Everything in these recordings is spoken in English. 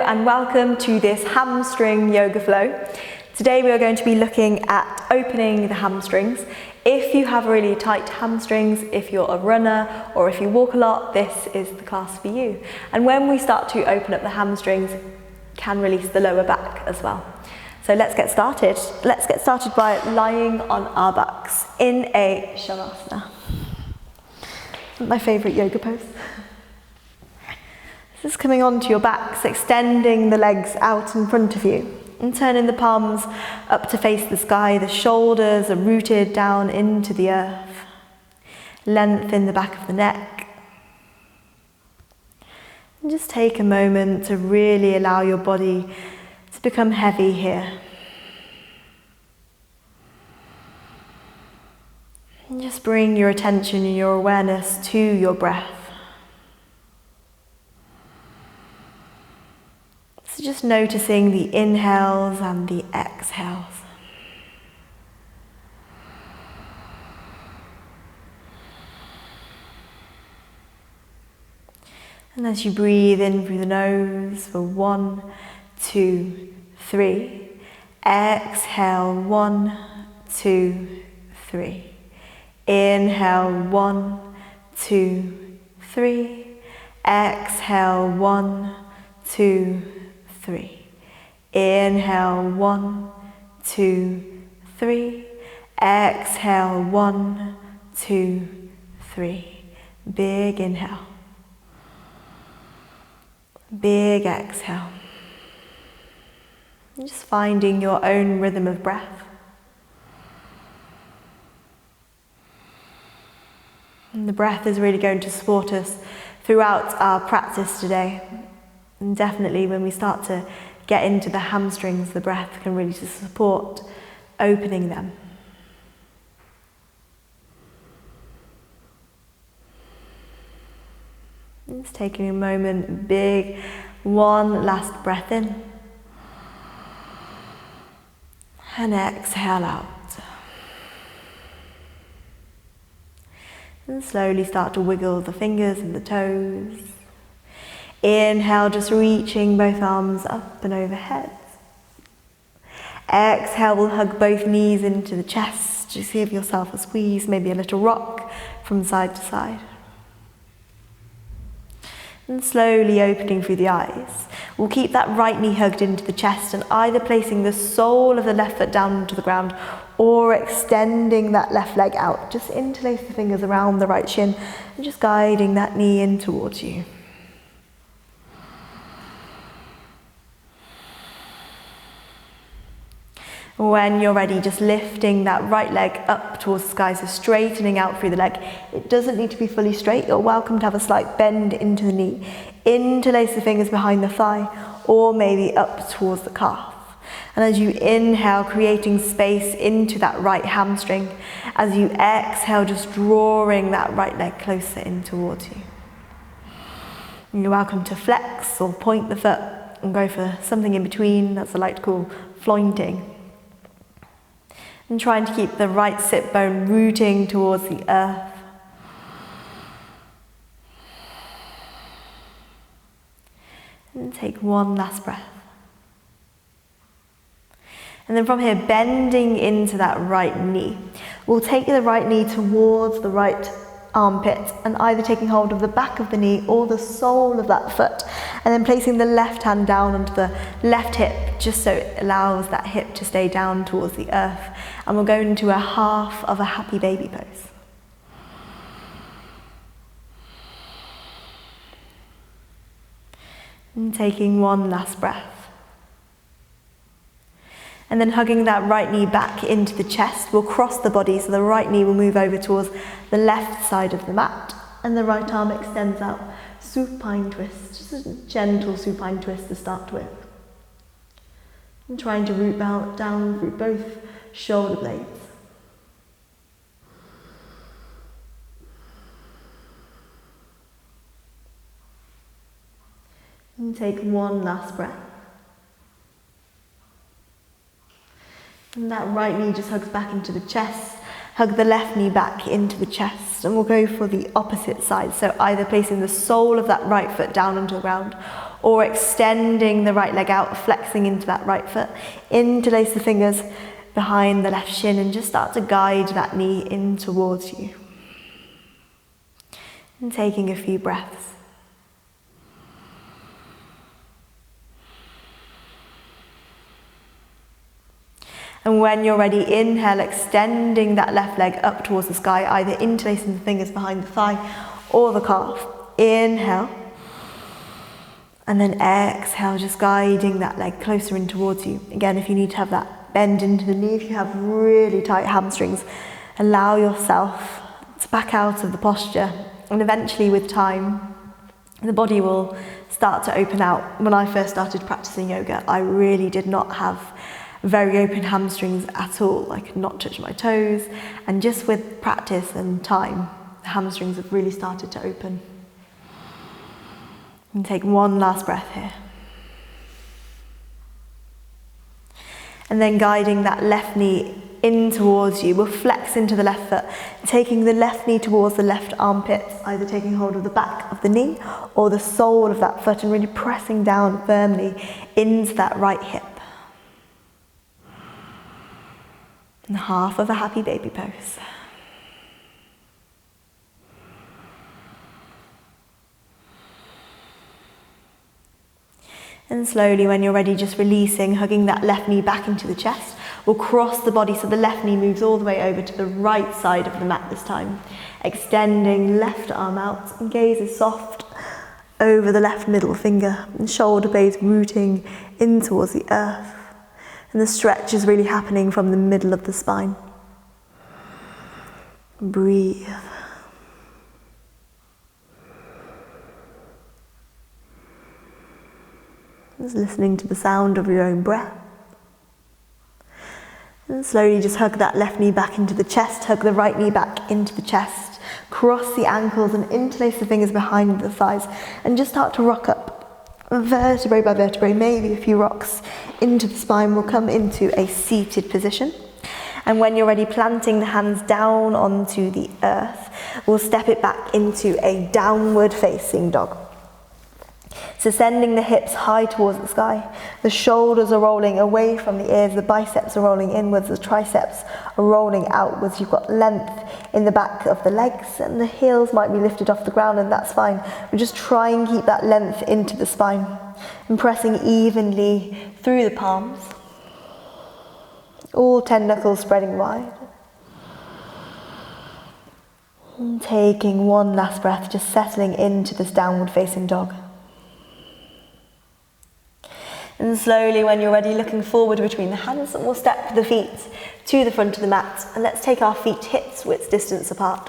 and welcome to this hamstring yoga flow. Today we are going to be looking at opening the hamstrings. If you have really tight hamstrings, if you're a runner or if you walk a lot, this is the class for you. And when we start to open up the hamstrings, can release the lower back as well. So let's get started. Let's get started by lying on our backs in a shavasana. My favourite yoga pose. This is coming onto your backs, extending the legs out in front of you and turning the palms up to face the sky. The shoulders are rooted down into the earth. Lengthen the back of the neck. And just take a moment to really allow your body to become heavy here. And just bring your attention and your awareness to your breath. So just noticing the inhales and the exhales. And as you breathe in through the nose for 1, 2, 3. Exhale, 1, 2, 3. Inhale, 1, 2, 3. Exhale, 1, 2, 3. Inhale, 1, 2, 3. Exhale, 1, 2, 3. Big inhale. Big exhale. Just finding your own rhythm of breath. And the breath is really going to support us throughout our practice today. And definitely when we start to get into the hamstrings, the breath can really support opening them. Just taking a moment, big, one last breath in. And exhale out. And slowly start to wiggle the fingers and the toes. Inhale, just reaching both arms up and overhead. Exhale, we'll hug both knees into the chest. Just give yourself a squeeze, maybe a little rock from side to side. And slowly opening through the eyes. We'll keep that right knee hugged into the chest and either placing the sole of the left foot down onto the ground or extending that left leg out. Just interlace the fingers around the right shin and just guiding that knee in towards you. When you're ready, just lifting that right leg up towards the sky, so straightening out through the leg. It doesn't need to be fully straight. You're welcome to have a slight bend into the knee. Interlace the fingers behind the thigh or maybe up towards the calf. And as you inhale, creating space into that right hamstring. As you exhale, just drawing that right leg closer in towards you. And you're welcome to flex or point the foot and go for something in between. That's what I like to call flointing. And trying to keep the right sit bone rooting towards the earth. And take one last breath. And then from here, bending into that right knee. We'll take the right knee towards the right armpit and either taking hold of the back of the knee or the sole of that foot. And then placing the left hand down onto the left hip, just so it allows that hip to stay down towards the earth. And we'll go into a half of a happy baby pose. And taking one last breath. And then hugging that right knee back into the chest, we'll cross the body so the right knee will move over towards the left side of the mat. And the right arm extends out, supine twist, just a gentle supine twist to start with. And trying to root down through both shoulder blades. And take one last breath. And that right knee just hugs back into the chest. Hug the left knee back into the chest, and we'll go for the opposite side. So either placing the sole of that right foot down onto the ground or extending the right leg out, flexing into that right foot. Interlace the fingers behind the left shin and just start to guide that knee in towards you. And taking a few breaths. And when you're ready, inhale, extending that left leg up towards the sky, either interlacing the fingers behind the thigh or the calf. Inhale. And then exhale, just guiding that leg closer in towards you. Again, if you need to have that bend into the knee, if you have really tight hamstrings, allow yourself to back out of the posture. And eventually with time, the body will start to open out. When I first started practicing yoga, I really did not have very open hamstrings at all. I could not touch my toes. And just with practice and time, the hamstrings have really started to open. And take one last breath here. And then guiding that left knee in towards you, we'll flex into the left foot, taking the left knee towards the left armpit, either taking hold of the back of the knee or the sole of that foot and really pressing down firmly into that right hip. And half of a happy baby pose. And slowly, when you're ready, just releasing, hugging that left knee back into the chest. We'll cross the body so the left knee moves all the way over to the right side of the mat this time. Extending left arm out and gaze is soft over the left middle finger and shoulder blades rooting in towards the earth. And the stretch is really happening from the middle of the spine. Breathe. Just listening to the sound of your own breath. And slowly just hug that left knee back into the chest, hug the right knee back into the chest, cross the ankles and interlace the fingers behind the thighs and just start to rock up. Vertebrae by vertebrae, maybe a few rocks into the spine. We'll come into a seated position. And when you're ready, planting the hands down onto the earth, we'll step it back into a downward facing dog. So sending the hips high towards the sky, the shoulders are rolling away from the ears, the biceps are rolling inwards, the triceps are rolling outwards. You've got length in the back of the legs and the heels might be lifted off the ground, and that's fine. We just try and keep that length into the spine and pressing evenly through the palms. All 10 knuckles spreading wide. And taking one last breath, just settling into this downward facing dog. And slowly, when you're ready, looking forward between the hands, we'll step the feet to the front of the mat. And let's take our feet hips width distance apart.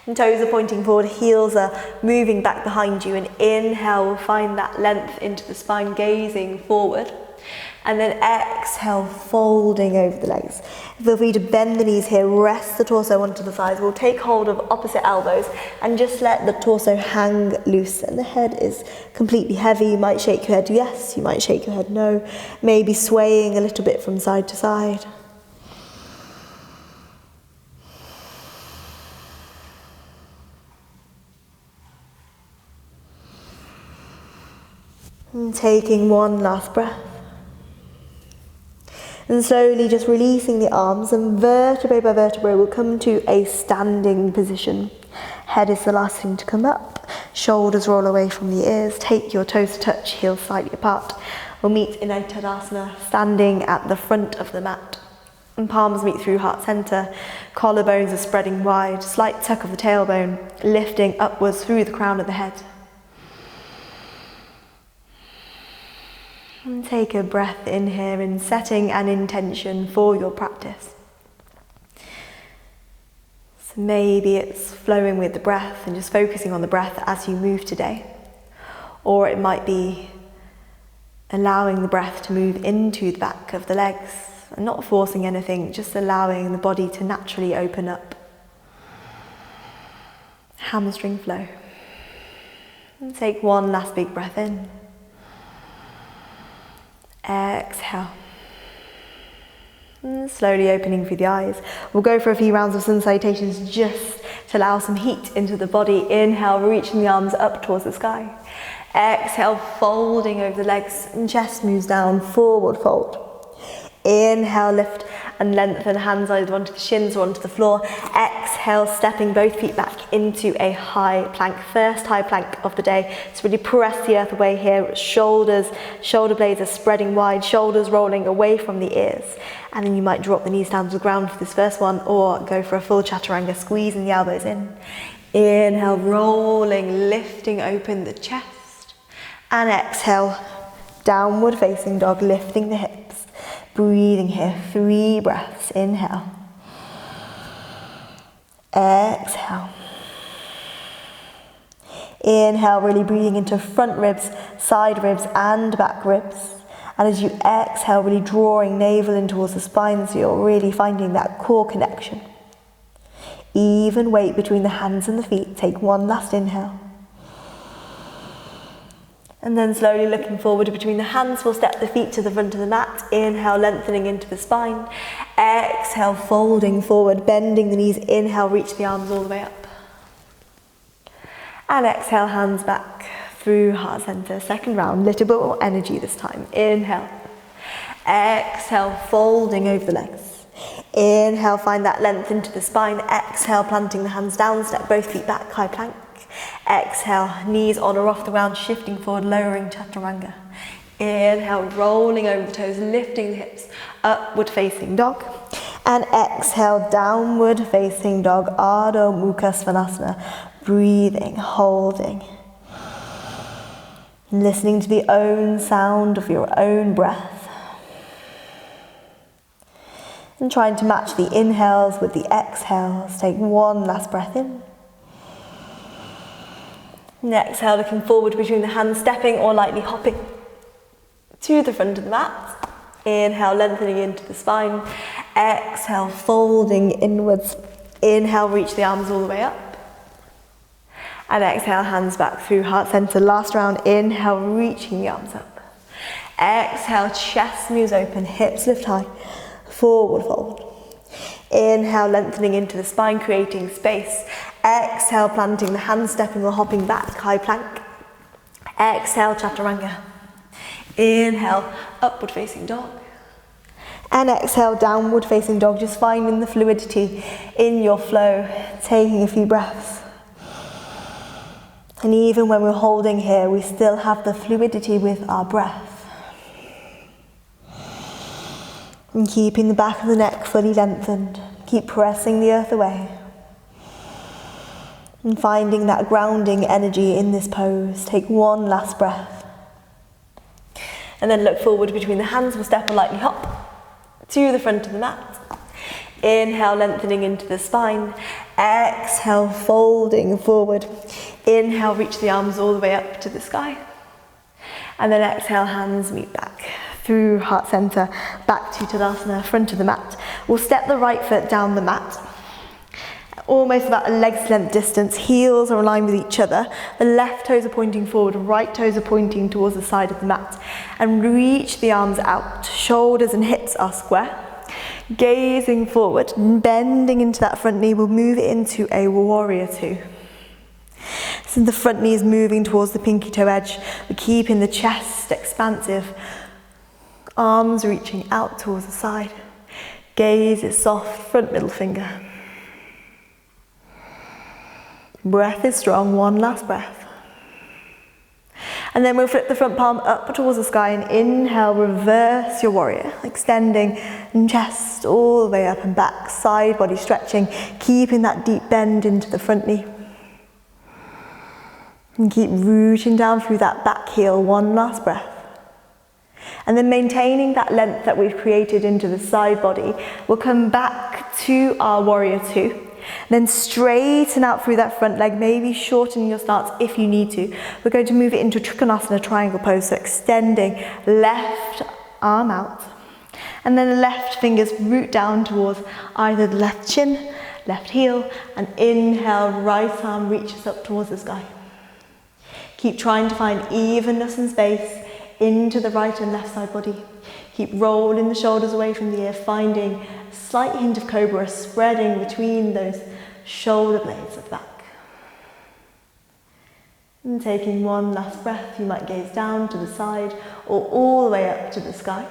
And toes are pointing forward, heels are moving back behind you. And inhale, we'll find that length into the spine, gazing forward. And then exhale, folding over the legs. Feel free to bend the knees here, rest the torso onto the thighs. We'll take hold of opposite elbows and just let the torso hang loose. And the head is completely heavy. You might shake your head yes, you might shake your head no. Maybe swaying a little bit from side to side. And taking one last breath. And slowly just releasing the arms, and vertebrae by vertebrae we'll come to a standing position. Head is the last thing to come up. Shoulders roll away from the ears. Take your toes to touch, heels slightly apart. We'll meet in a Tadasana, standing at the front of the mat. And palms meet through heart center. Collarbones are spreading wide. Slight tuck of the tailbone, lifting upwards through the crown of the head. And take a breath in here and setting an intention for your practice. So maybe it's flowing with the breath and just focusing on the breath as you move today. Or it might be allowing the breath to move into the back of the legs and not forcing anything, just allowing the body to naturally open up. Hamstring flow. And take one last big breath in. Exhale. And slowly opening through the eyes. We'll go for a few rounds of sun salutations just to allow some heat into the body. Inhale, reaching the arms up towards the sky. Exhale, folding over the legs and chest moves down, forward fold. Inhale, lift and lengthen, hands either onto the shins or onto the floor. Exhale, stepping both feet back into a high plank, first high plank of the day. So really press the earth away here, shoulders, shoulder blades are spreading wide, shoulders rolling away from the ears. And then you might drop the knees down to the ground for this first one, or go for a full chaturanga, squeezing the elbows in. Inhale, rolling, lifting open the chest. And exhale, downward facing dog, lifting the hips. Breathing here, 3 breaths. Inhale. Exhale. Inhale, really breathing into front ribs, side ribs and back ribs. And as you exhale, really drawing navel in towards the spine, so you're really finding that core connection. Even weight between the hands and the feet. Take one last inhale. And then slowly looking forward between the hands, we'll step the feet to the front of the mat. Inhale, lengthening into the spine. Exhale, folding forward, bending the knees. Inhale, reach the arms all the way up. And exhale, hands back through heart center. Second round, little bit more energy this time. Inhale. Exhale, folding over the legs. Inhale, find that length into the spine. Exhale, planting the hands down, step both feet back, high plank. Exhale, knees on or off the ground, shifting forward, lowering chaturanga. Inhale, rolling over the toes, lifting the hips, upward facing dog. And exhale, downward facing dog, Ardha Mukha Svanasana. Breathing, holding. Listening to the own sound of your own breath. And trying to match the inhales with the exhales. Take one last breath in. And exhale, looking forward between the hands, stepping or lightly hopping to the front of the mat. Inhale, lengthening into the spine. Exhale, folding inwards. Inhale, reach the arms all the way up. And exhale, hands back through heart center. Last round, inhale, reaching the arms up. Exhale, chest moves open, hips lift high, forward fold. Inhale, lengthening into the spine, creating space. Exhale, planting the hands, stepping or hopping back, high plank. Exhale, chaturanga. Inhale, upward facing dog. And exhale, downward facing dog, just finding the fluidity in your flow, taking a few breaths. And even when we're holding here, we still have the fluidity with our breath. And keeping the back of the neck fully lengthened. Keep pressing the earth away. And finding that grounding energy in this pose. Take one last breath. And then look forward between the hands. We'll step or lightly hop to the front of the mat. Inhale, lengthening into the spine. Exhale, folding forward. Inhale, reach the arms all the way up to the sky. And then exhale, hands meet back through heart center, back to Tadasana, front of the mat. We'll step the right foot down the mat, almost about a leg's length distance. Heels are aligned with each other. The left toes are pointing forward, right toes are pointing towards the side of the mat. And reach the arms out. Shoulders and hips are square. Gazing forward, bending into that front knee, we'll move it into a warrior two. So the front knee is moving towards the pinky toe edge. We're keeping the chest expansive. Arms reaching out towards the side. Gaze is soft, front middle finger. Breath is strong, one last breath. And then we'll flip the front palm up towards the sky and inhale, reverse your warrior, extending chest all the way up and back, side body stretching, keeping that deep bend into the front knee. And keep rooting down through that back heel, one last breath. And then maintaining that length that we've created into the side body, we'll come back to our warrior two. Then straighten out through that front leg, maybe shorten your stance if you need to. We're going to move it into Trikonasana triangle pose, so extending left arm out. And then the left fingers root down towards either the left shin, left heel, and inhale, right arm reaches up towards the sky. Keep trying to find evenness and space into the right and left side body. Keep rolling the shoulders away from the ear, finding a slight hint of cobra spreading between those shoulder blades at the back. And taking one last breath, you might gaze down to the side or all the way up to the sky.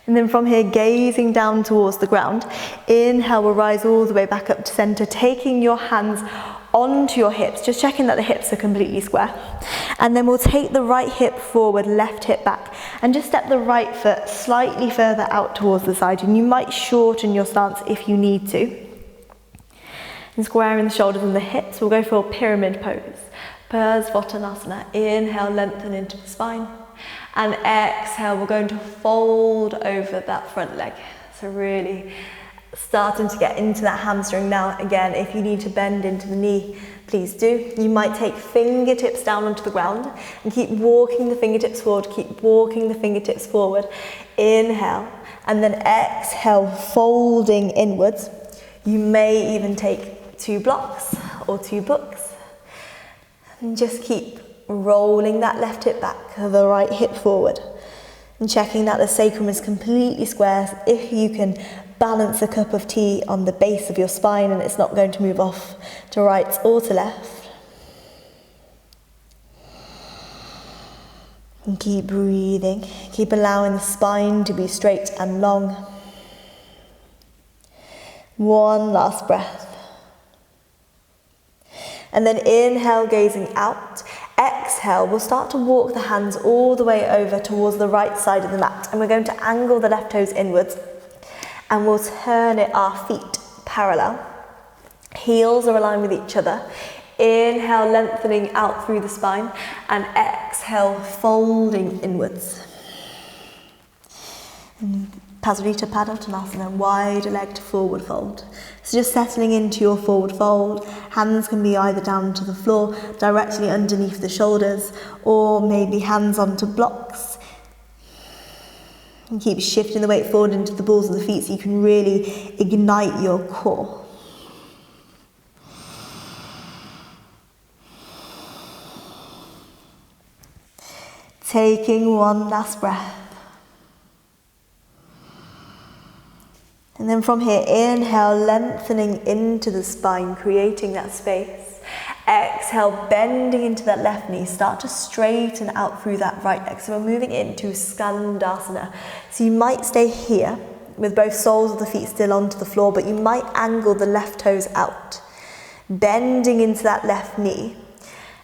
And then from here, gazing down towards the ground, inhale, we'll rise all the way back up to center, taking your hands onto your hips, just checking that the hips are completely square. And then we'll take the right hip forward, left hip back, and just step the right foot slightly further out towards the side. And you might shorten your stance if you need to. And squaring the shoulders and the hips, we'll go for a pyramid pose. Parsvottanasana. Inhale, lengthen into the spine. And exhale, we're going to fold over that front leg. So really starting to get into that hamstring now. Again, if you need to bend into the knee, please do. You might take fingertips down onto the ground and keep walking the fingertips forward, keep walking the fingertips forward. Inhale, and then exhale, folding inwards. You may even take 2 blocks or 2 books. And just keep rolling that left hip back, the right hip forward. And checking that the sacrum is completely square. If you can balance a cup of tea on the base of your spine and it's not going to move off to right or to left. And keep breathing. Keep allowing the spine to be straight and long. One last breath. And then inhale, gazing out. Exhale, we'll start to walk the hands all the way over towards the right side of the mat. And we're going to angle the left toes inwards. And we'll turn our feet parallel. Heels are aligned with each other. Inhale, lengthening out through the spine. And exhale, folding inwards. Pasarita Padottanasana, wide-legged forward fold. So just settling into your forward fold. Hands can be either down to the floor, directly underneath the shoulders, or maybe hands onto blocks. And keep shifting the weight forward into the balls of the feet so you can really ignite your core. Taking one last breath. And then from here, inhale, lengthening into the spine, creating that space. Exhale, bending into that left knee. Start to straighten out through that right leg. So we're moving into Skandasana. So you might stay here with both soles of the feet still onto the floor, but you might angle the left toes out, bending into that left knee.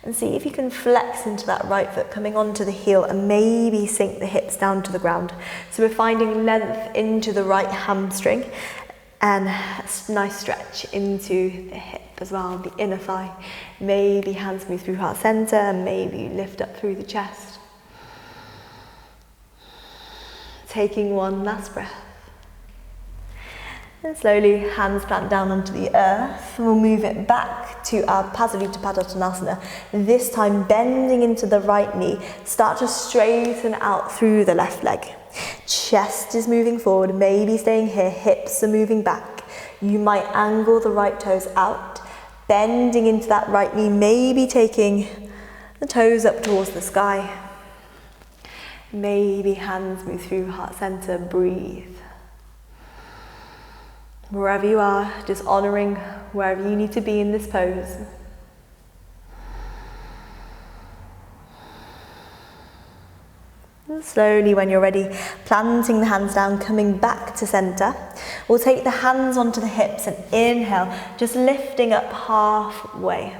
And see if you can flex into that right foot, coming onto the heel, and maybe sink the hips down to the ground. So we're finding length into the right hamstring and a nice stretch into the hip as well, the inner thigh. Maybe hands move through heart center, and maybe you lift up through the chest. Taking one last breath. And slowly, hands plant down onto the earth. We'll move it back to our Pasarita Padottanasana. This time, bending into the right knee. Start to straighten out through the left leg. Chest is moving forward, maybe staying here. Hips are moving back. You might angle the right toes out, bending into that right knee, maybe taking the toes up towards the sky. Maybe hands move through heart center, breathe. Wherever you are, just honouring wherever you need to be in this pose. And slowly, when you're ready, planting the hands down, coming back to centre. We'll take the hands onto the hips and inhale, just lifting up halfway.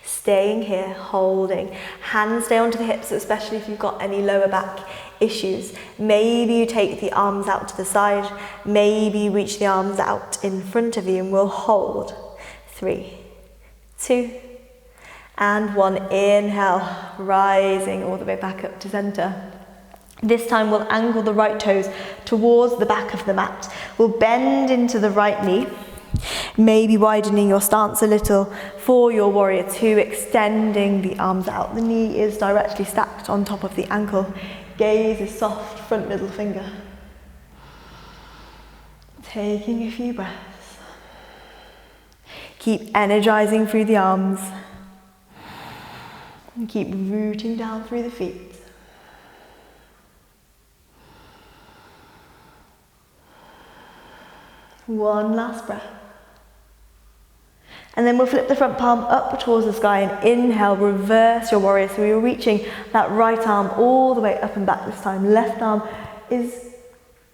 Staying here, holding. Hands stay onto the hips, especially if you've got any lower back issues. Maybe you take the arms out to the side. Maybe you reach the arms out in front of you, and we'll hold. 3, 2, and 1. Inhale, rising all the way back up to centre. This time we'll angle the right toes towards the back of the mat. We'll bend into the right knee. Maybe widening your stance a little for your warrior 2, extending the arms out. The knee is directly stacked on top of the ankle. Gaze is soft, front middle finger. Taking a few breaths. Keep energizing through the arms. And keep rooting down through the feet. One last breath. And then we'll flip the front palm up towards the sky and inhale, reverse your warrior. So you're reaching that right arm all the way up and back this time. Left arm is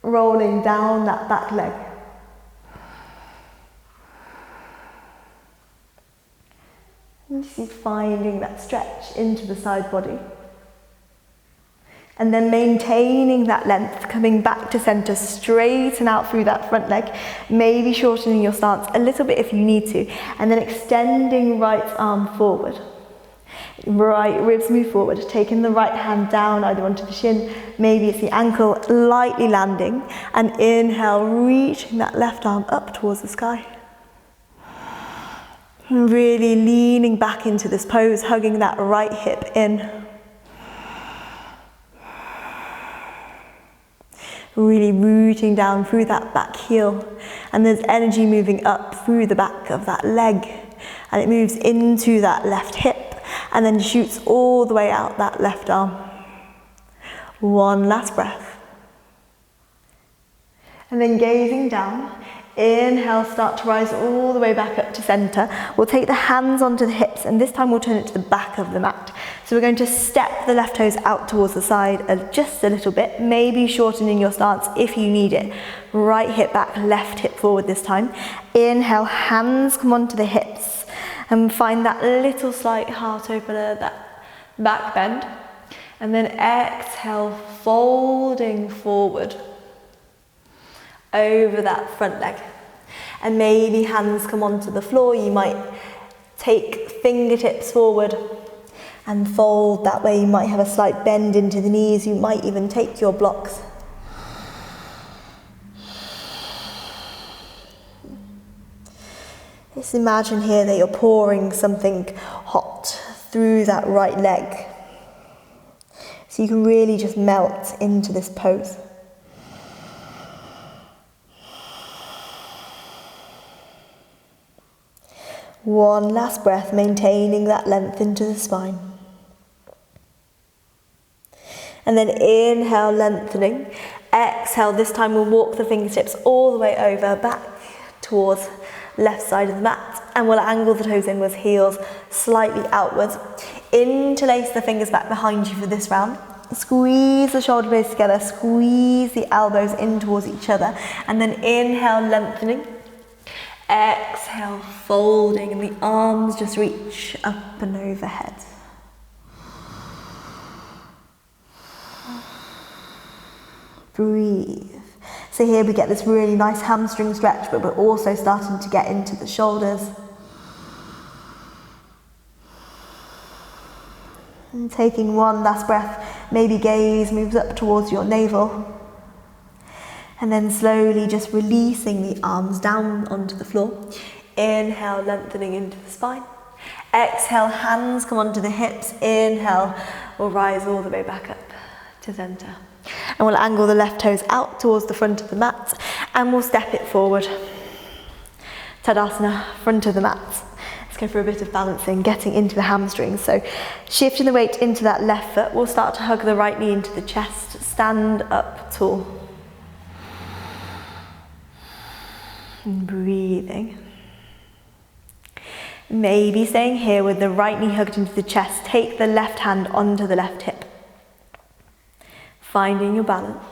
rolling down that back leg. And just finding that stretch into the side body. And then maintaining that length, coming back to center, straighten out through that front leg, maybe shortening your stance a little bit if you need to, and then extending right arm forward. Right ribs move forward, taking the right hand down either onto the shin, maybe it's the ankle, lightly landing, and inhale, reaching that left arm up towards the sky. And really leaning back into this pose, hugging that right hip in. Really rooting down through that back heel, and there's energy moving up through the back of that leg, and it moves into that left hip and then shoots all the way out that left arm. One last breath. And then gazing down, inhale, start to rise all the way back up to center. We'll take the hands onto the hips, and this time we'll turn it to the back of the mat. So we're going to step the left toes out towards the side just a little bit, maybe shortening your stance if you need it. Right hip back, left hip forward this time. Inhale, hands come onto the hips, and find that little slight heart opener, that back bend. And then exhale, folding forward over that front leg. And maybe hands come onto the floor. You might take fingertips forward and fold that way. You might have a slight bend into the knees. You might even take your blocks. Just imagine here that you're pouring something hot through that right leg. So you can really just melt into this pose. One last breath, maintaining that length into the spine. And then inhale, lengthening. Exhale, this time we'll walk the fingertips all the way over, back towards left side of the mat. And we'll angle the toes inwards, heels slightly outwards. Interlace the fingers back behind you for this round. Squeeze the shoulder blades together, squeeze the elbows in towards each other. And then inhale, lengthening. Exhale, folding, and the arms just reach up and overhead. Breathe. So here we get this really nice hamstring stretch, but we're also starting to get into the shoulders. And taking one last breath, maybe gaze moves up towards your navel. And then slowly just releasing the arms down onto the floor. Inhale, lengthening into the spine. Exhale, hands come onto the hips. Inhale, we'll rise all the way back up to center. And we'll angle the left toes out towards the front of the mat, and we'll step it forward. Tadasana, front of the mat. Let's go for a bit of balancing, getting into the hamstrings. So shifting the weight into that left foot, we'll start to hug the right knee into the chest, stand up tall. And breathing. Maybe staying here with the right knee hugged into the chest, take the left hand onto the left hip. Finding your balance.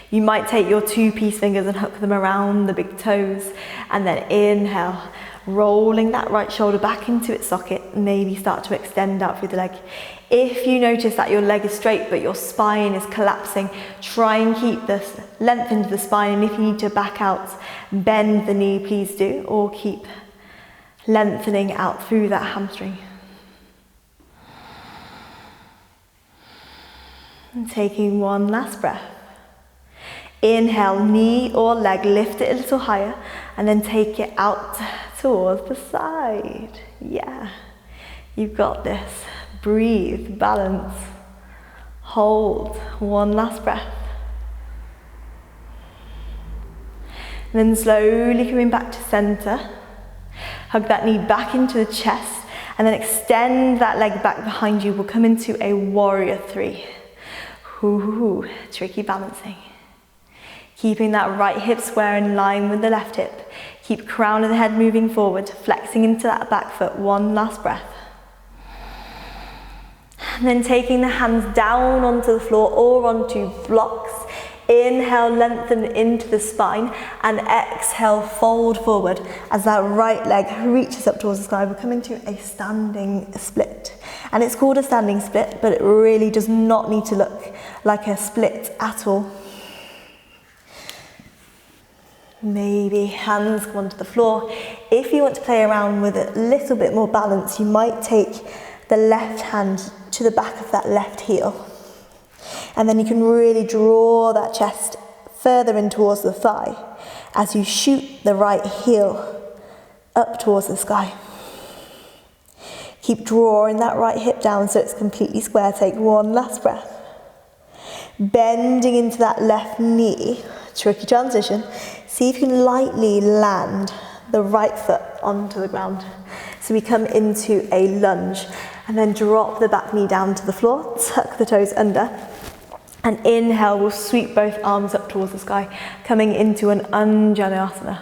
You might take your two peace fingers and hook them around the big toes, and then inhale, rolling that right shoulder back into its socket. Maybe start to extend out through the leg. If you notice that your leg is straight but your spine is collapsing, try and keep this length into the spine, and if you need to back out, bend the knee, please do, or keep lengthening out through that hamstring. And taking one last breath. Inhale, knee or leg, lift it a little higher, and then take it out towards the side. Yeah, you've got this. Breathe, balance, hold. One last breath. And then slowly coming back to center. Hug that knee back into the chest, and then extend that leg back behind you. We'll come into a warrior three. Ooh, tricky balancing. Keeping that right hip square in line with the left hip. Keep crown of the head moving forward, flexing into that back foot. One last breath. And then taking the hands down onto the floor or onto blocks. Inhale, lengthen into the spine, and exhale, fold forward as that right leg reaches up towards the sky. We're coming to a standing split. And it's called a standing split, but it really does not need to look like a split at all. Maybe hands come onto the floor. If you want to play around with a little bit more balance, you might take the left hand to the back of that left heel. And then you can really draw that chest further in towards the thigh as you shoot the right heel up towards the sky. Keep drawing that right hip down so it's completely square. Take one last breath. Bending into that left knee, tricky transition. See if you can lightly land the right foot onto the ground. So we come into a lunge and then drop the back knee down to the floor, tuck the toes under. And inhale, we'll sweep both arms up towards the sky, coming into an Anjaneyasana.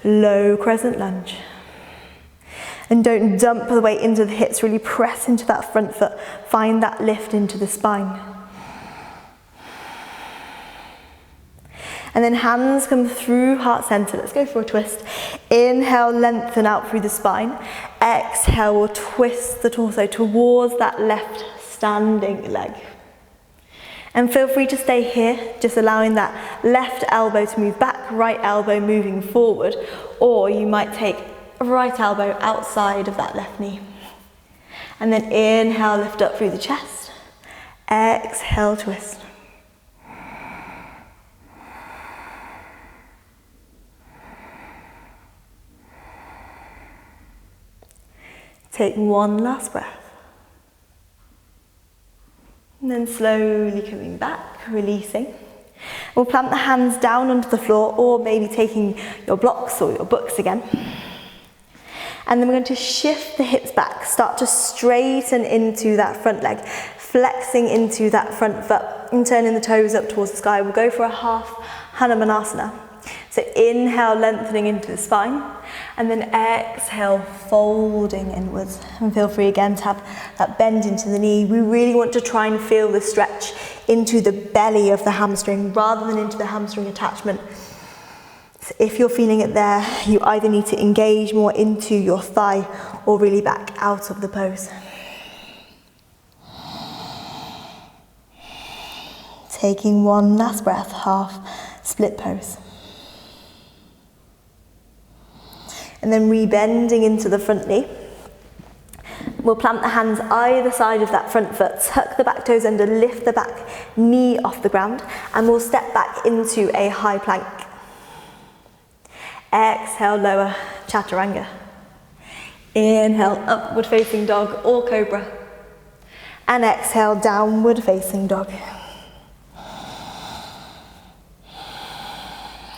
Low crescent lunge. And don't dump the weight into the hips, really press into that front foot. Find that lift into the spine. And then hands come through heart center. Let's go for a twist. Inhale, lengthen out through the spine. Exhale, we'll twist the torso towards that left standing leg. And feel free to stay here, just allowing that left elbow to move back, right elbow moving forward, or you might take right elbow outside of that left knee. And then inhale, lift up through the chest. Exhale, twist. Take one last breath. And then slowly coming back, releasing. We'll plant the hands down onto the floor, or maybe taking your blocks or your books again. And then we're going to shift the hips back, start to straighten into that front leg, flexing into that front foot and turning the toes up towards the sky. We'll go for a half Hanumanasana. So inhale, lengthening into the spine, and then exhale, folding inwards. And feel free again to have that bend into the knee. We really want to try and feel the stretch into the belly of the hamstring rather than into the hamstring attachment. So if you're feeling it there, you either need to engage more into your thigh or really back out of the pose. Taking one last breath, half split pose. And then rebending into the front knee. We'll plant the hands either side of that front foot, tuck the back toes under, lift the back knee off the ground, and we'll step back into a high plank. Exhale, lower chaturanga. Inhale, upward facing dog or cobra. And exhale, downward facing dog.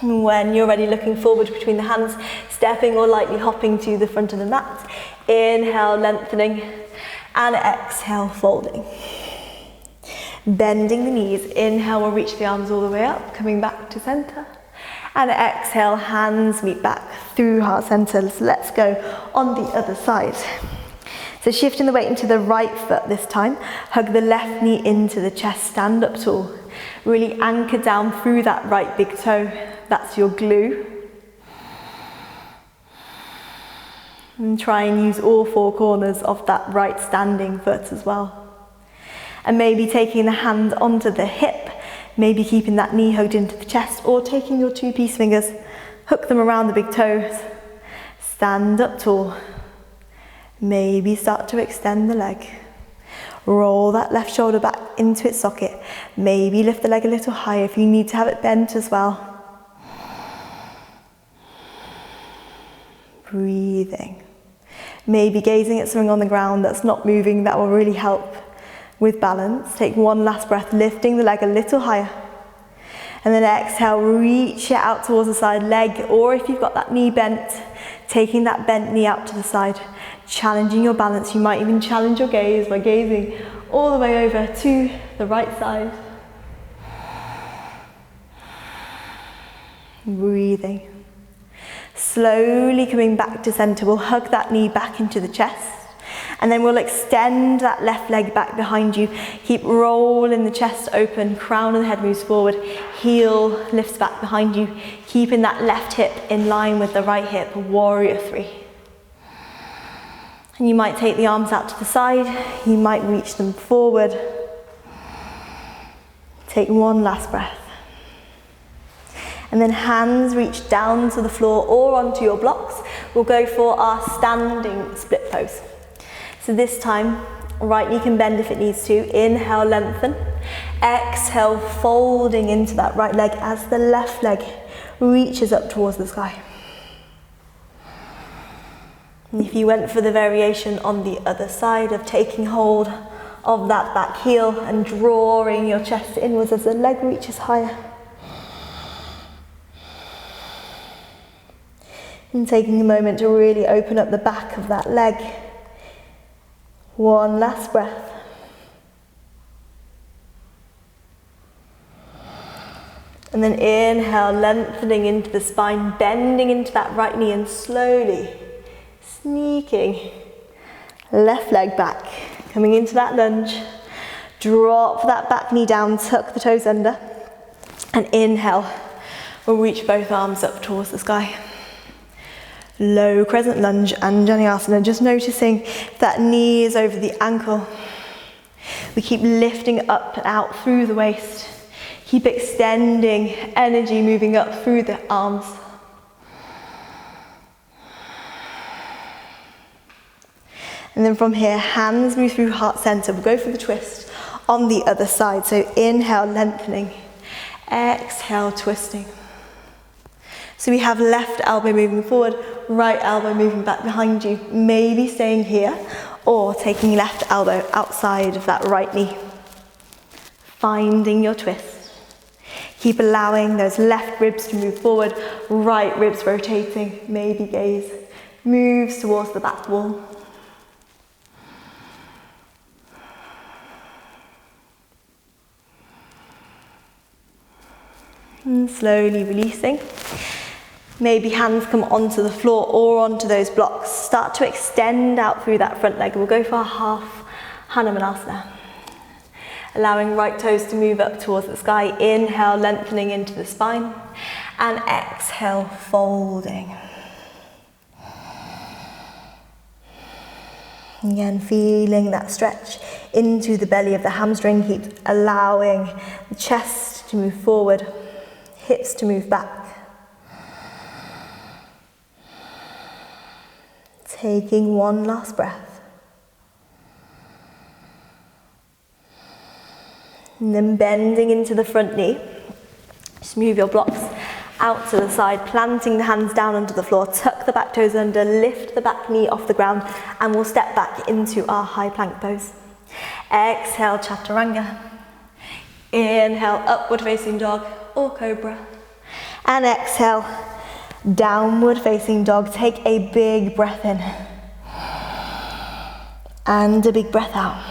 And when you're ready, looking forward between the hands, stepping or lightly hopping to the front of the mat. Inhale, lengthening, and exhale, folding. Bending the knees. Inhale, we'll reach the arms all the way up, coming back to center. And exhale, hands meet back through heart center. So let's go on the other side. So shifting the weight into the right foot this time. Hug the left knee into the chest, stand up tall. Really anchor down through that right big toe. That's your glue. And try and use all four corners of that right standing foot as well. And maybe taking the hand onto the hip, maybe keeping that knee hugged into the chest, or taking your two-piece fingers, hook them around the big toes, stand up tall. Maybe start to extend the leg. Roll that left shoulder back into its socket. Maybe lift the leg a little higher if you need to have it bent as well. Breathing. Maybe gazing at something on the ground that's not moving, that will really help with balance. Take one last breath, lifting the leg a little higher. And then exhale, reach it out towards the side leg, or if you've got that knee bent, taking that bent knee out to the side, challenging your balance. You might even challenge your gaze by gazing all the way over to the right side. Breathing. Slowly coming back to center, we'll hug that knee back into the chest. And then we'll extend that left leg back behind you. Keep rolling the chest open, crown of the head moves forward, heel lifts back behind you, keeping that left hip in line with the right hip, warrior three. And you might take the arms out to the side, you might reach them forward. Take one last breath. And then hands reach down to the floor or onto your blocks. We'll go for our standing split pose. So this time, right knee can bend if it needs to. Inhale, lengthen. Exhale, folding into that right leg as the left leg reaches up towards the sky. And if you went for the variation on the other side of taking hold of that back heel and drawing your chest inwards as the leg reaches higher. And taking a moment to really open up the back of that leg. One last breath. And then inhale, lengthening into the spine, bending into that right knee and slowly sneaking left leg back, coming into that lunge. Drop that back knee down, tuck the toes under, and inhale, we'll reach both arms up towards the sky. Low crescent lunge, Anjaneyasana, just noticing that knee is over the ankle. We keep lifting up and out through the waist. Keep extending energy, moving up through the arms. And then from here, hands move through heart center. We'll go for the twist on the other side. So inhale, lengthening. Exhale, twisting. So we have left elbow moving forward, right elbow moving back behind you, maybe staying here, or taking left elbow outside of that right knee. Finding your twist. Keep allowing those left ribs to move forward, right ribs rotating, maybe gaze moves towards the back wall. And slowly releasing. Maybe hands come onto the floor or onto those blocks. Start to extend out through that front leg. We'll go for a half Hanumanasana. Allowing right toes to move up towards the sky. Inhale, lengthening into the spine. And exhale, folding. Again, feeling that stretch into the belly of the hamstring. Keep allowing the chest to move forward, hips to move back. Taking one last breath. And then bending into the front knee. Just move your blocks out to the side, planting the hands down onto the floor. Tuck the back toes under, lift the back knee off the ground, and we'll step back into our high plank pose. Exhale, chaturanga. Inhale, upward facing dog or cobra. And exhale, downward facing dog. Take a big breath in and a big breath out.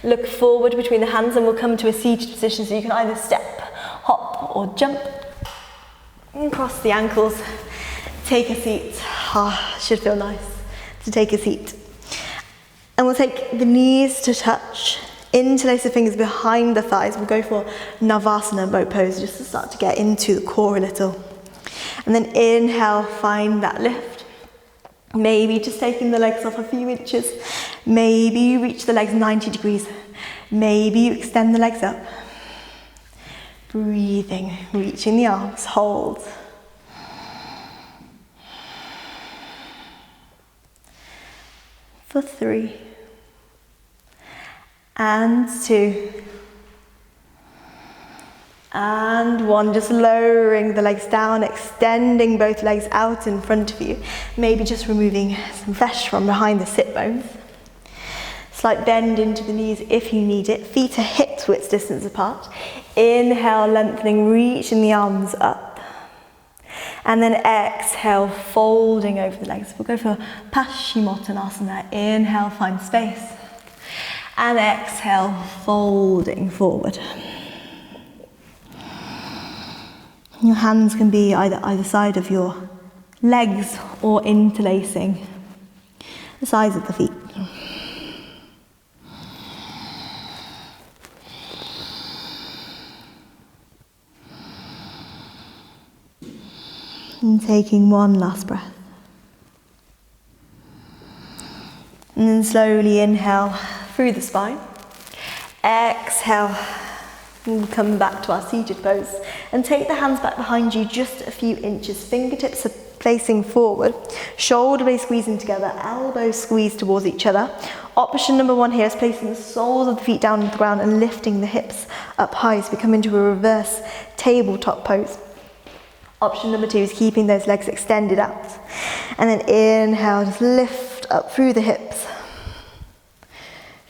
Look forward between the hands and we'll come to a seated position, so you can either step, hop or jump and cross the ankles. Take a seat. Should feel nice to take a seat. And we'll take the knees to touch. Interlace the fingers behind the thighs. We'll go for Navasana boat pose just to start to get into the core a little. And then inhale, find that lift. Maybe just taking the legs off a few inches. Maybe you reach the legs 90 degrees. Maybe you extend the legs up. Breathing, reaching the arms, hold. For 3. And 2. And 1, just lowering the legs down, extending both legs out in front of you. Maybe just removing some flesh from behind the sit bones. Slight bend into the knees if you need it. Feet are hip width distance apart. Inhale, lengthening, reaching the arms up. And then exhale, folding over the legs. We'll go for Paschimottanasana. Inhale, find space. And exhale, folding forward. Your hands can be either side of your legs or interlacing the sides of the feet. And taking one last breath. And then slowly inhale through the spine. Exhale. And come back to our seated pose. And take the hands back behind you just a few inches. Fingertips are facing forward. Shoulder blades squeezing together. Elbows squeezed towards each other. Option number one here is placing the soles of the feet down to the ground and lifting the hips up high as we come into a reverse tabletop pose. Option number two is keeping those legs extended out. And then inhale, just lift up through the hips.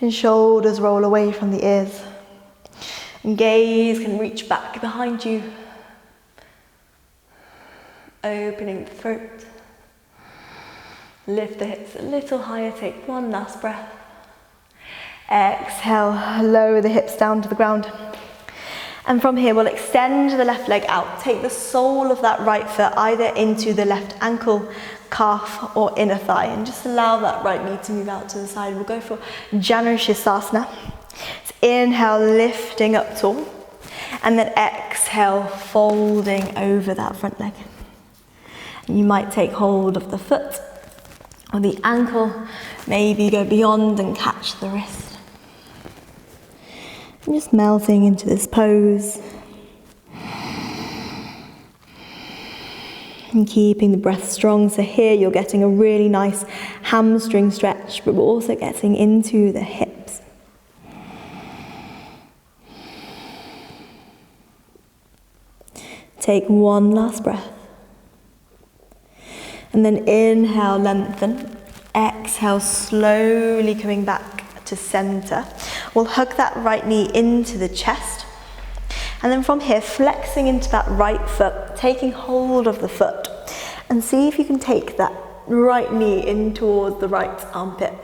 And shoulders roll away from the ears. And gaze can reach back behind you. Opening the throat. Lift the hips a little higher, take one last breath. Exhale, lower the hips down to the ground. And from here, we'll extend the left leg out. Take the sole of that right foot either into the left ankle, calf, or inner thigh. And just allow that right knee to move out to the side. We'll go for Janushirasana. So inhale, lifting up tall. And then exhale, folding over that front leg. And you might take hold of the foot or the ankle. Maybe go beyond and catch the wrist. And just melting into this pose. And keeping the breath strong. So here you're getting a really nice hamstring stretch, but we're also getting into the hips. Take one last breath. And then inhale, lengthen. Exhale, slowly coming back to center. We'll hug that right knee into the chest. And then from here, flexing into that right foot, taking hold of the foot. And see if you can take that right knee in towards the right armpit.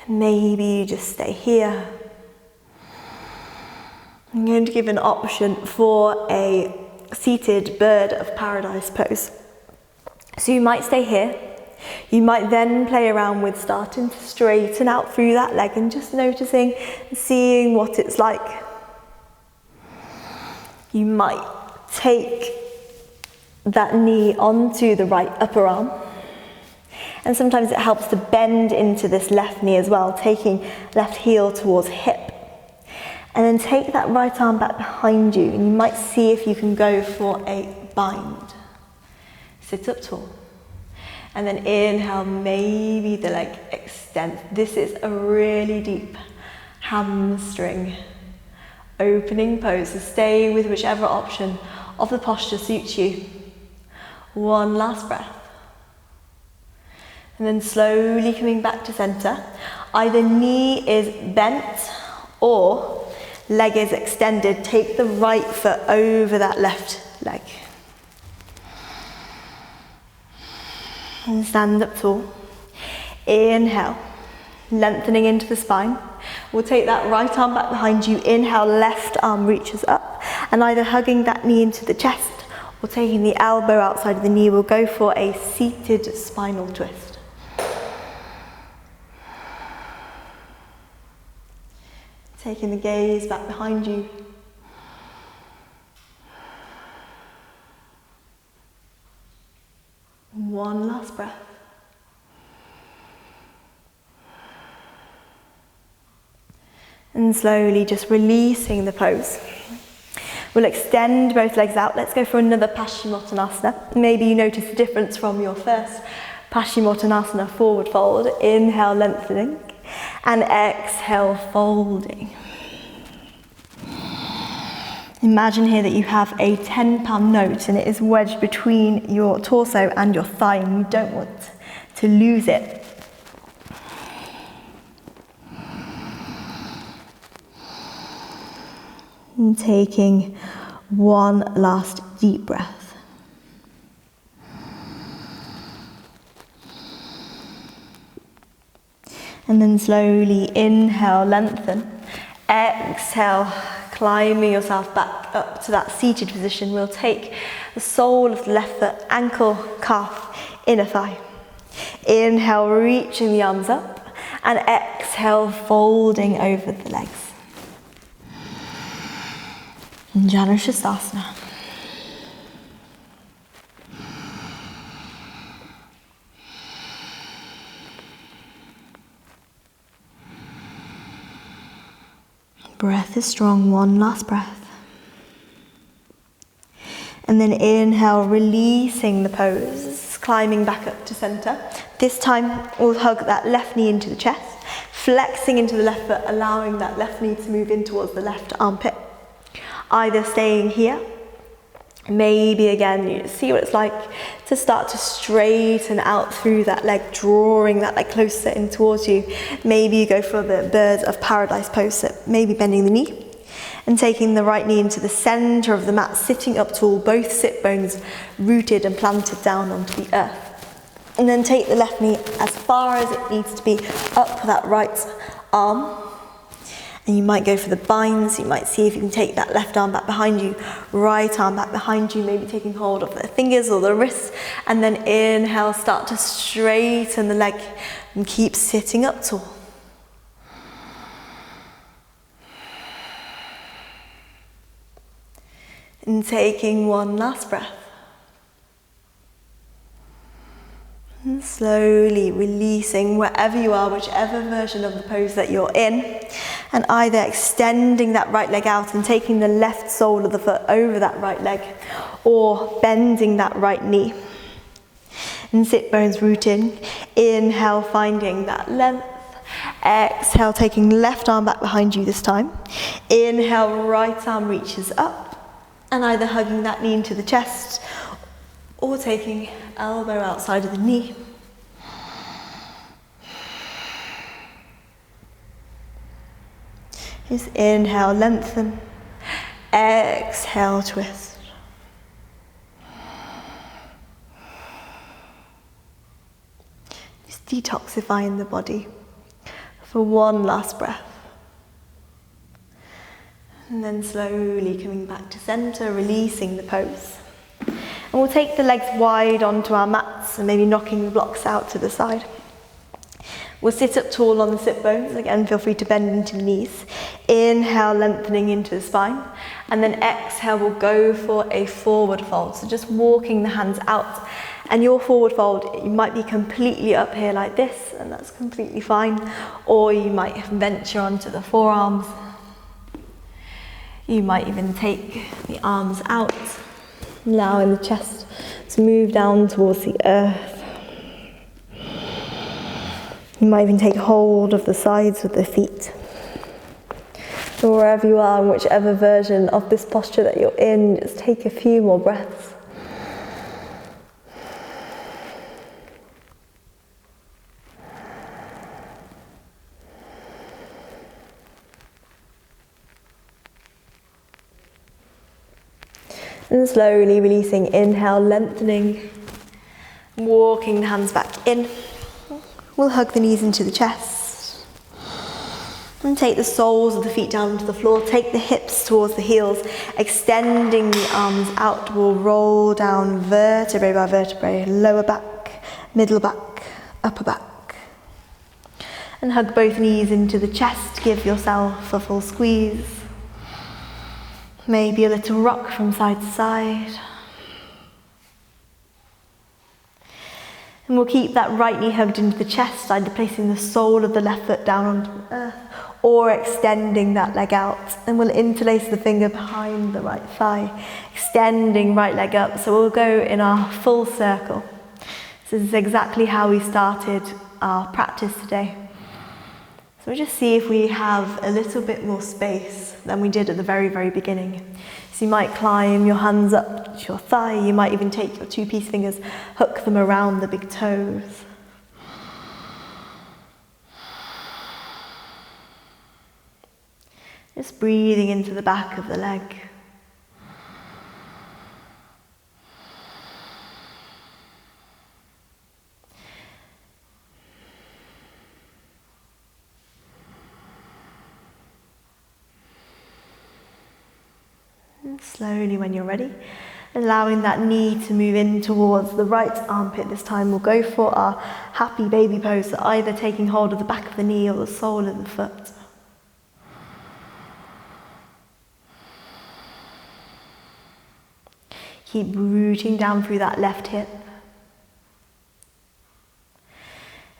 And maybe you just stay here. I'm going to give an option for a seated bird of paradise pose. So you might stay here. You might then play around with starting to straighten out through that leg and just noticing, seeing what it's like. You might take that knee onto the right upper arm. And sometimes it helps to bend into this left knee as well, taking left heel towards hip. And then take that right arm back behind you, and you might see if you can go for a bind. Sit up tall. And then inhale, maybe the leg extends. This is a really deep hamstring opening pose. So stay with whichever option of the posture suits you. One last breath. And then slowly coming back to center. Either knee is bent or leg is extended. Take the right foot over that left leg. And stand up tall. Inhale, lengthening into the spine. We'll take that right arm back behind you. Inhale, left arm reaches up. And either hugging that knee into the chest or taking the elbow outside of the knee, we'll go for a seated spinal twist. Taking the gaze back behind you. One last breath. And slowly just releasing the pose. We'll extend both legs out. Let's go for another Paschimottanasana. Maybe you notice the difference from your first Paschimottanasana, forward fold. Inhale, lengthening. And exhale, folding. Imagine here that you have a 10-pound note and it is wedged between your torso and your thigh, and you don't want to lose it. And taking one last deep breath. And then slowly inhale, lengthen. Exhale, Climbing yourself back up to that seated position, we'll take the sole of the left foot, ankle, calf, inner thigh. Inhale, reaching the arms up, and exhale, folding over the legs. Janu Shastasana. Breath is strong, one last breath. And then inhale, releasing the pose, climbing back up to center. This time we'll hug that left knee into the chest, flexing into the left foot, allowing that left knee to move in towards the left armpit. Either staying here, maybe again, you see what it's like to start to straighten out through that leg, drawing that leg closer in towards you. Maybe you go for the bird of paradise pose, so maybe bending the knee and taking the right knee into the center of the mat, sitting up tall, both sit bones rooted and planted down onto the earth. And then take the left knee as far as it needs to be up that right arm. And you might go for the binds, you might see if you can take that left arm back behind you, right arm back behind you, maybe taking hold of the fingers or the wrists, and then inhale, start to straighten the leg and keep sitting up tall. And taking one last breath. And slowly releasing wherever you are, whichever version of the pose that you're in, and either extending that right leg out and taking the left sole of the foot over that right leg, or bending that right knee. And sit bones rooted. Inhale, finding that length. Exhale, taking left arm back behind you this time. Inhale, right arm reaches up, and either hugging that knee into the chest, or taking elbow outside of the knee. Just inhale, lengthen. Exhale, twist. Just detoxifying the body for one last breath. And then slowly coming back to center, releasing the pose. And we'll take the legs wide onto our mats and maybe knocking the blocks out to the side. We'll sit up tall on the sit bones. Again, feel free to bend into the knees. Inhale, lengthening into the spine. And then exhale, we'll go for a forward fold. So just walking the hands out. And your forward fold, you might be completely up here like this, and that's completely fine. Or you might venture onto the forearms. You might even take the arms out, allowing the chest to move down towards the earth. You might even take hold of the sides with the feet. So wherever you are, in whichever version of this posture that you're in, just take a few more breaths. And slowly releasing, inhale, lengthening, walking the hands back in. We'll hug the knees into the chest. And take the soles of the feet down to the floor. Take the hips towards the heels, extending the arms out. We'll roll down vertebrae by vertebrae, lower back, middle back, upper back. And hug both knees into the chest. Give yourself a full squeeze. Maybe a little rock from side to side. And we'll keep that right knee hugged into the chest, either placing the sole of the left foot down onto the earth or extending that leg out. And we'll interlace the finger behind the right thigh, extending right leg up. So we'll go in our full circle. This is exactly how we started our practice today. So we'll just see if we have a little bit more space than we did at the very, very beginning. So you might climb your hands up to your thigh. You might even take your two peace fingers, hook them around the big toes. Just breathing into the back of the leg. And slowly, when you're ready, allowing that knee to move in towards the right armpit. This time we'll go for our happy baby pose, so either taking hold of the back of the knee or the sole of the foot. Keep rooting down through that left hip.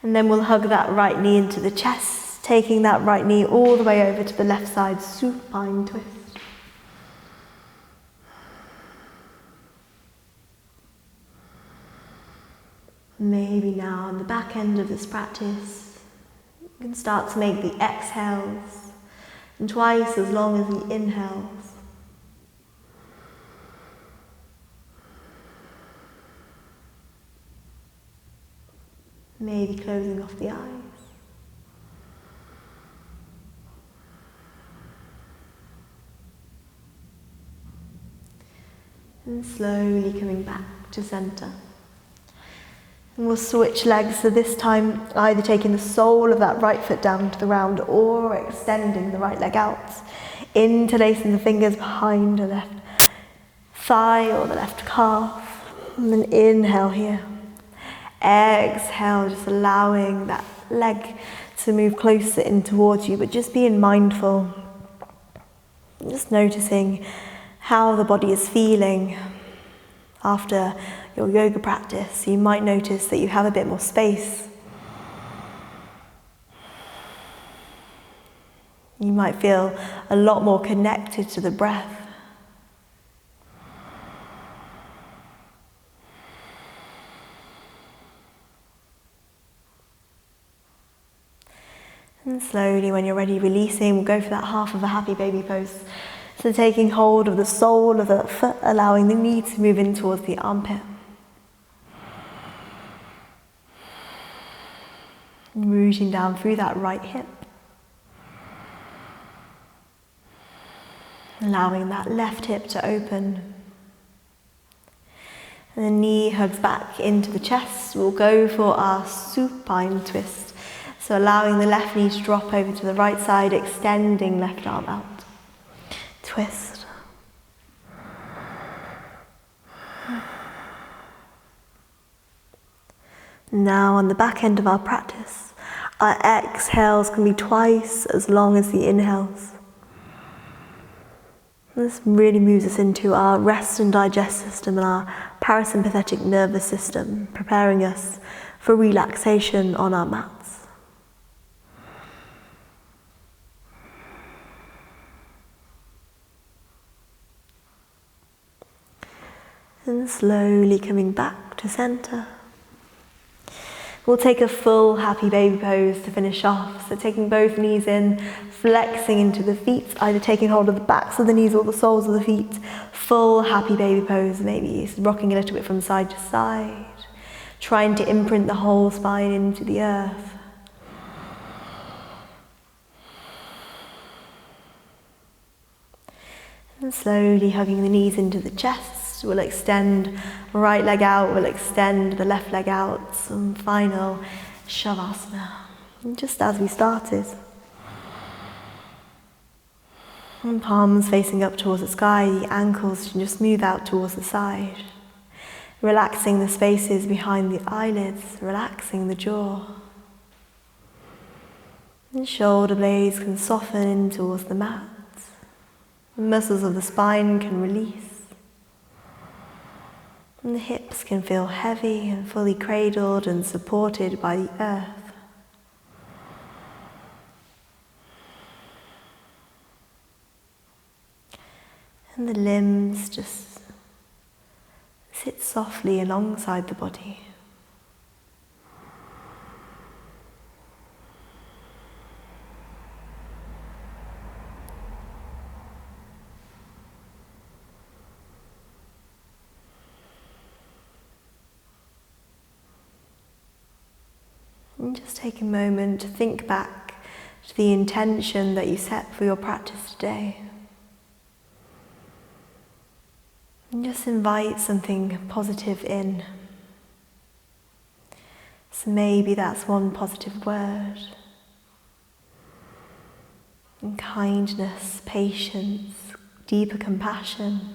And then we'll hug that right knee into the chest, taking that right knee all the way over to the left side, supine twist. Maybe now on the back end of this practice, you can start to make the exhales and twice as long as the inhales. Maybe closing off the eyes. And slowly coming back to center. And we'll switch legs, so this time either taking the sole of that right foot down to the ground or extending the right leg out, interlacing the fingers behind the left thigh or the left calf, and then inhale here. Exhale, just allowing that leg to move closer in towards you, but just being mindful, just noticing how the body is feeling. After your yoga practice, you might notice that you have a bit more space. You might feel a lot more connected to the breath. And slowly, when you're ready, releasing, we'll go for that half of a happy baby pose. So taking hold of the sole of the foot, allowing the knee to move in towards the armpit. Rooting down through that right hip. Allowing that left hip to open. And the knee hugs back into the chest. We'll go for our supine twist. So allowing the left knee to drop over to the right side, extending left arm out. Twist. Now on the back end of our practice, our exhales can be twice as long as the inhales. This really moves us into our rest and digest system and our parasympathetic nervous system, preparing us for relaxation on our mats. And slowly coming back to center. We'll take a full happy baby pose to finish off. So taking both knees in, flexing into the feet, either taking hold of the backs of the knees or the soles of the feet. Full happy baby pose, maybe rocking a little bit from side to side. Trying to imprint the whole spine into the earth. And slowly hugging the knees into the chest. We'll extend right leg out, we'll extend the left leg out. Some final Shavasana, just as we started. And palms facing up towards the sky, the ankles can just move out towards the side. Relaxing the spaces behind the eyelids, relaxing the jaw. And shoulder blades can soften in towards the mat. The muscles of the spine can release. And the hips can feel heavy and fully cradled and supported by the earth. And the limbs just sit softly alongside the body. And just take a moment to think back to the intention that you set for your practice today. And just invite something positive in. So maybe that's one positive word. And kindness, patience, deeper compassion.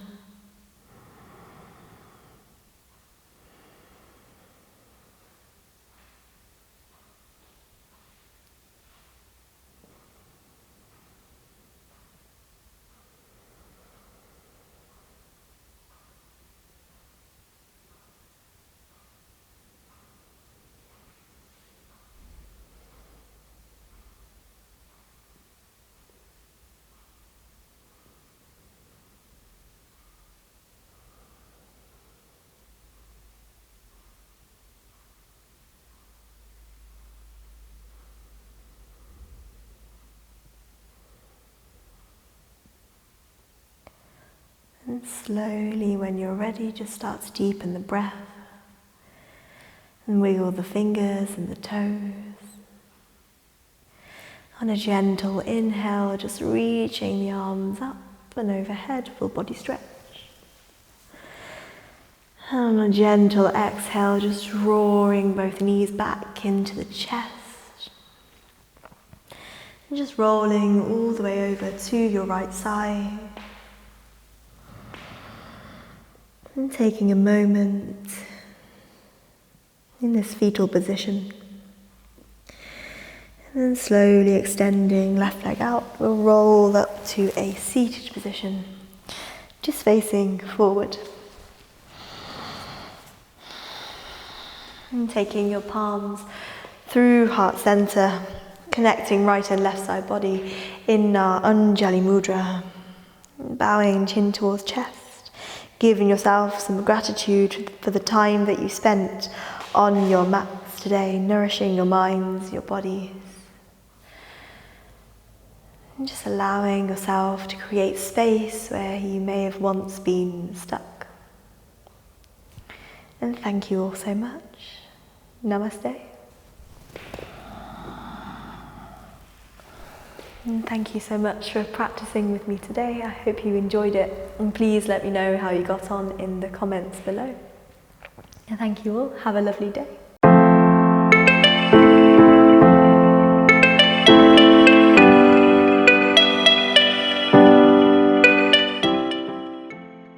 And slowly, when you're ready, just start to deepen the breath and wiggle the fingers and the toes. On a gentle inhale, just reaching the arms up and overhead, full body stretch. And on a gentle exhale, just drawing both knees back into the chest. And just rolling all the way over to your right side. And taking a moment in this fetal position. And then slowly extending left leg out, we'll roll up to a seated position, just facing forward. And taking your palms through heart center, connecting right and left side body in our Anjali Mudra. Bowing chin towards chest. Giving yourself some gratitude for the time that you spent on your mats today, nourishing your minds, your bodies. And just allowing yourself to create space where you may have once been stuck. And thank you all so much. Namaste. And thank you so much for practicing with me today. I hope you enjoyed it, and please let me know how you got on in the comments below. And thank you all. Have a lovely day.